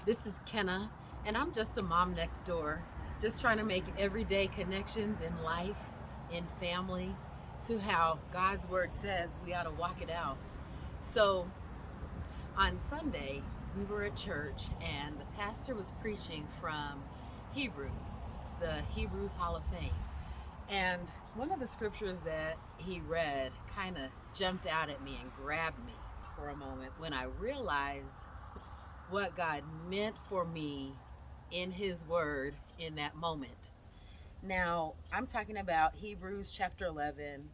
This is Kenna, and I'm just a mom next door, just trying to make everyday connections in life, in family, to how God's Word says we ought to walk it out. So on Sunday, we were at church, and the pastor was preaching from Hebrews, the Hebrews Hall of Fame. And one of the scriptures that he read kind of jumped out at me and grabbed me for a moment when I realized what God meant for me in his word in that moment. Now, I'm talking about Hebrews chapter 11,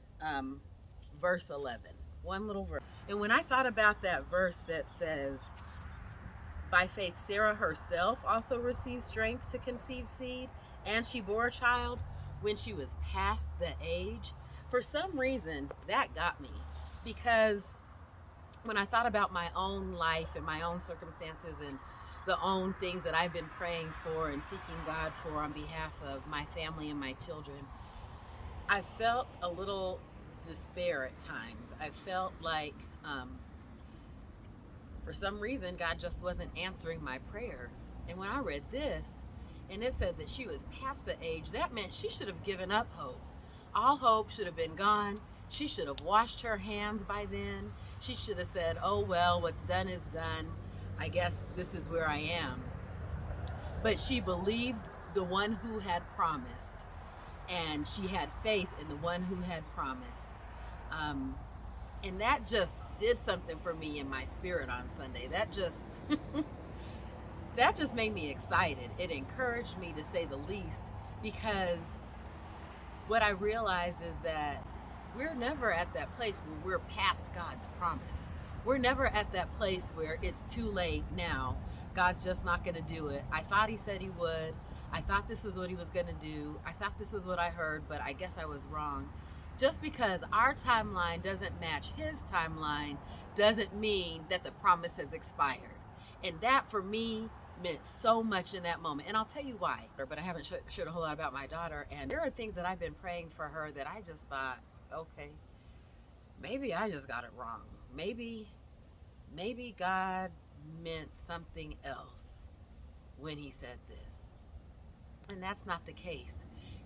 verse 11. One little verse. And when I thought about that verse that says, by faith, Sarah herself also received strength to conceive seed, and she bore a child when she was past the age. For some reason, that got me, because when I thought about my own life and my own circumstances and the own things that I've been praying for and seeking God for on behalf of my family and my children, I felt a little despair at times. I felt like for some reason God just wasn't answering my prayers. And when I read this, and it said that she was past the age, that meant she should have given up hope. All hope should have been gone. She should have washed her hands by then. She should have said, oh well, what's done is done. I guess this is where I am. But she believed the one who had promised, and she had faith in the one who had promised. And that just did something for me in my spirit on Sunday. That just made me excited. It encouraged me, to say the least, because what I realize is that we're never at that place where we're past God's promise. We're never at that place where it's too late now. God's just not going to do it. I thought he said he would. I thought this was what he was going to do. I thought this was what I heard, but I guess I was wrong. Just because our timeline doesn't match his timeline doesn't mean that the promise has expired. And that, for me, meant so much in that moment. And I'll tell you why. But I haven't shared a whole lot about my daughter. And there are things that I've been praying for her that I just thought, okay, maybe I just got it wrong. Maybe God meant something else when he said this. And that's not the case.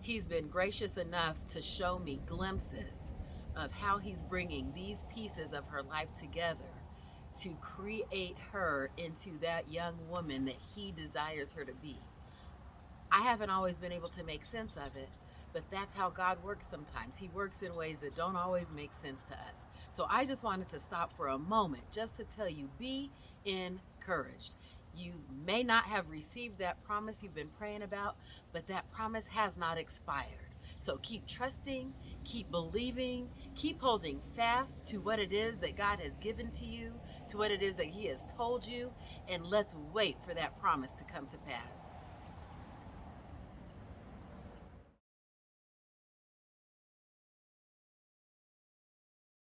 He's been gracious enough to show me glimpses of how he's bringing these pieces of her life together to create her into that young woman that he desires her to be. I haven't always been able to make sense of it, but that's how God works sometimes. He works in ways that don't always make sense to us. So I just wanted to stop for a moment just to tell you, be encouraged. You may not have received that promise you've been praying about, but that promise has not expired. So keep trusting, keep believing, keep holding fast to what it is that God has given to you, to what it is that he has told you, and let's wait for that promise to come to pass.